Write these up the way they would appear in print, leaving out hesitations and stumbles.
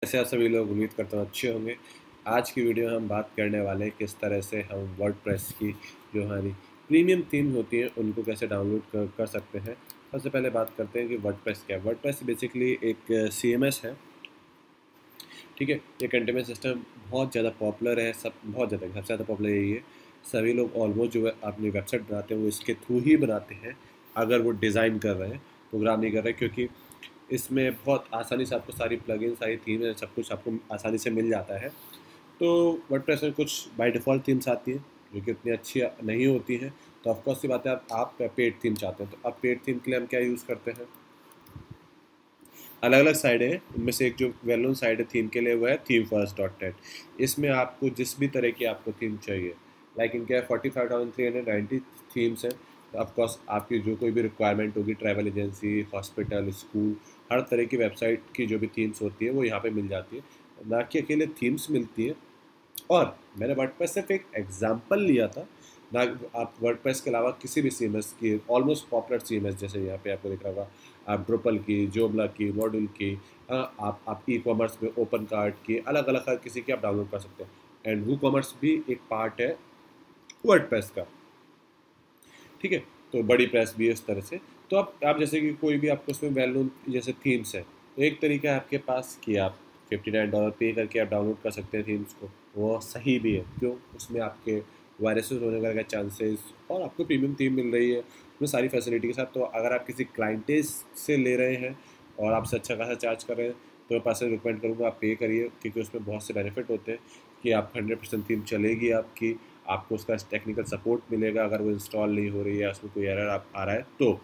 ऐसे आप सभी लोग उम्मीद करता हूँ अच्छे होंगे। आज की वीडियो में हम बात करने वाले हैं किस तरह से हम वर्डप्रेस की जो हमारी प्रीमियम थीम होती है उनको कैसे डाउनलोड कर सकते हैं। सबसे पहले बात करते हैं कि वर्डप्रेस क्या है। वर्डप्रेस बेसिकली एक CMS है, ठीक है। ये कंटेनर सिस्टम बहुत ज़्यादा पॉपुलर है, सब बहुत ज़्यादा, सबसे ज़्यादा पॉपुलर यही है। सभी लोग ऑलमोस्ट जो है अपनी वेबसाइट बनाते हैं वो इसके थ्रू ही बनाते हैं, अगर वो डिज़ाइन कर रहे हैं, प्रोग्राम नहीं कर रहे हैं, क्योंकि इसमें बहुत आसानी से आपको सारी प्लगइन, सारी थीम, सब कुछ आपको आसानी से मिल जाता है। तो वर्डप्रेस में कुछ बाय डिफ़ॉल्ट थीम्स आती हैं जो कि उतनी अच्छी नहीं होती हैं। तो ऑफकोर्स सी बात है, आप पेड थीम चाहते हैं, तो अब पेड थीम के लिए हम क्या यूज़ करते हैं। अलग अलग साइड है, उनमें से एक जो वेल नोन साइड है थीम के लिए वो है themefirst.net। इसमें आपको जिस भी तरह की आपको थीम चाहिए, लाइक इनके 45,390 थीम्स हैं। तो ऑफकोर्स आपकी जो कोई भी रिक्वायरमेंट होगी, ट्रैवल एजेंसी, हॉस्पिटल, स्कूल, हर तरह की वेबसाइट की जो भी थीम्स होती है वो यहाँ पे मिल जाती है। ना कि अकेले थीम्स मिलती है, और मैंने वर्डप्रेस सिर्फ एक एग्जांपल लिया था ना। आप वर्डप्रेस के अलावा किसी भी CMS की, ऑलमोस्ट पॉपुलर CMS जैसे यहाँ पे आपको दिख रहा होगा, आप ड्रुपल की, जोमला की, मॉड्यूल की, आप ई-कॉमर्स में ओपन कार्ट की, अलग अलग हर किसी की आप डाउनलोड कर सकते हैं। एंड वो कॉमर्स भी एक पार्ट है वर्डप्रेस का, ठीक है। तो बड़ी प्रेस भी है इस तरह से। तो आप जैसे कि कोई भी आपको उसमें वेल नोन जैसे थीम्स है, तो एक तरीका है आपके पास कि आप $59 पे करके आप डाउनलोड कर सकते हैं थीम्स को। वो सही भी है, क्यों, उसमें आपके वायरसेस होने का चांसेस, और आपको प्रीमियम थीम मिल रही है उसमें सारी फैसिलिटी के साथ। तो अगर आप किसी क्लाइंटेज से ले रहे हैं और आपसे अच्छा खासा चार्ज कर रहे हैं, तो मैं पर्सनली रिकमेंड करूँगा आप पे करिए, क्योंकि उसमें बहुत से बेनिफिट होते हैं कि आप 100% थीम चलेगी आपकी, आपको उसका टेक्निकल सपोर्ट मिलेगा अगर वो इंस्टॉल नहीं हो रही है, उसमें कोई एरर आप आ रहा है तो।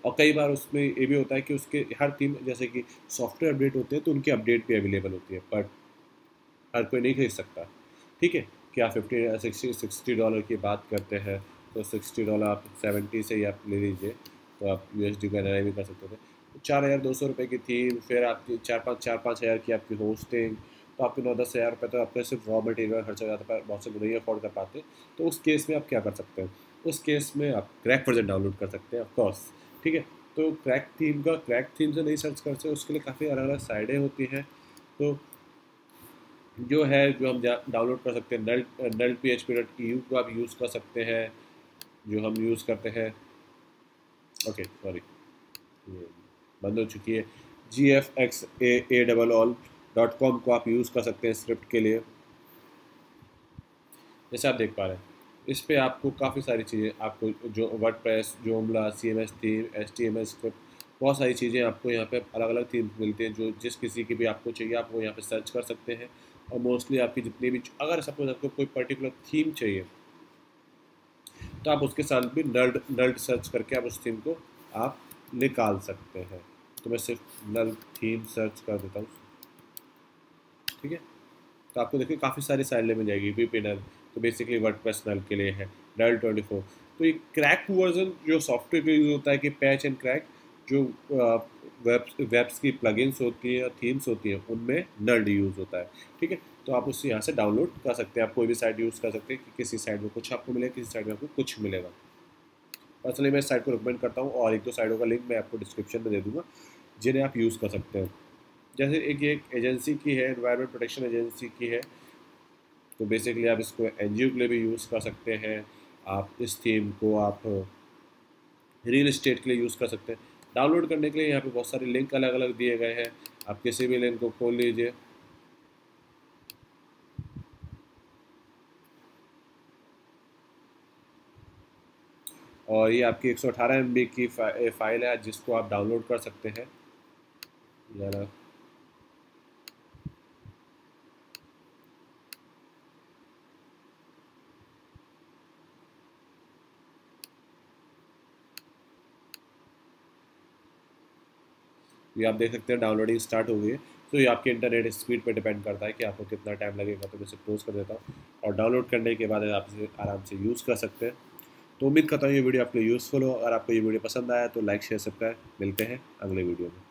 और कई बार उसमें ये भी होता है कि उसके हर थीम जैसे कि सॉफ्टवेयर अपडेट होते हैं तो उनकी अपडेट भी अवेलेबल होती है, बट हर कोई नहीं खरीद सकता, ठीक है। क्या 60 की बात करते हैं, तो $60 आप 70 से ही आप ले लीजिए, तो आप USD का एनालाइज भी कर सकते थे। 4,200 रुपये की थीम, फिर आपकी चार पाँच हज़ार की आपकी होस्टिंग, तो आपके 9-10 हज़ार रुपये तो आपका सिर्फ रॉ मटेरियल खर्चा हो जाता है, बहुत से लोग नहीं अफोर्ड कर पाते। तो उस केस में आप क्या कर सकते हैं, उस केस में आप क्रैक वर्जन डाउनलोड कर सकते हैं ऑफकोर्स, ठीक है। तो क्रैक थीम से नहीं सर्च कर सकते, उसके लिए काफ़ी अलग अलग साइडें होती हैं। तो जो है, जो हम डाउनलोड कर सकते हैं, नल php.eu को आप यूज़ कर सकते हैं, जो हम यूज़ करते हैं। ओके सॉरी, ये बंद हो चुकी है। gfxaall.com को आप यूज़ कर सकते हैं स्क्रिप्ट के लिए। जैसे आप देख पा रहे हैं, इस पे आपको काफ़ी सारी चीज़ें, आपको जो WordPress, Joomla, CMS theme, HTML script, बहुत सारी चीज़ें आपको यहाँ पे अलग अलग थीम मिलती हैं। जो जिस किसी की भी आपको चाहिए आप वो यहाँ पे सर्च कर सकते हैं। और मोस्टली आपकी जितनी भी, अगर सपोज आपको कोई पर्टिकुलर थीम चाहिए, तो आप उसके साथ भी नल्ड नल्ड सर्च करके आप उस थीम को आप निकाल सकते हैं। तो मैं सिर्फ नल थीम सर्च कर देता हूँ, ठीक है। तो आपको देखिए काफ़ी सारी साइलें मिल जाएगी। VP नल तो बेसिकली वर्डप्रेस नल के लिए है। नल 24 तो ये क्रैक वर्जन जो सॉफ्टवेयर का यूज़ होता है कि पैच एंड क्रैक, जो वेब्स की प्लगइन्स होती हैं और थीम्स होती हैं उनमें नल यूज़ होता है, ठीक है। तो आप उससे यहाँ से डाउनलोड कर सकते हैं। आप कोई भी साइट यूज़ कर सकते हैं कि किसी साइट में कुछ आपको मिलेगा, किसी साइट में आपको कुछ मिलेगा। पर्सनली मैं इस साइट को रिकमेंड करता हूँ, और एक दो साइटों का लिंक मैं आपको डिस्क्रिप्शन में दे दूँगा जिन्हें आप यूज़ कर सकते हैं। जैसे एक एजेंसी की है, एनवायरमेंट प्रोटेक्शन एजेंसी की है, तो बेसिकली आप इसको NGO के लिए भी यूज़ कर सकते हैं। आप इस थीम को आप रियल इस्टेट के लिए यूज़ कर सकते हैं। डाउनलोड करने के लिए यहाँ पे बहुत सारे लिंक अलग अलग दिए गए हैं, आप किसी भी लिंक को खोल लीजिए। और ये आपकी 118 MB की फाइल है जिसको आप डाउनलोड कर सकते हैं। ज़रा ये आप देख सकते हैं डाउनलोडिंग स्टार्ट हो गई है। तो ये आपके इंटरनेट स्पीड पे डिपेंड करता है कि आपको कितना टाइम लगेगा। तो मैं इसे क्लोज कर देता हूँ, और डाउनलोड करने के बाद आप इसे आराम से यूज़ कर सकते हैं। तो उम्मीद करता हूँ ये वीडियो आपके लिए यूज़फुल हो। अगर आपको ये वीडियो पसंद आया तो लाइक शेयर सब्सक्राइब। मिलते हैं अगले वीडियो में।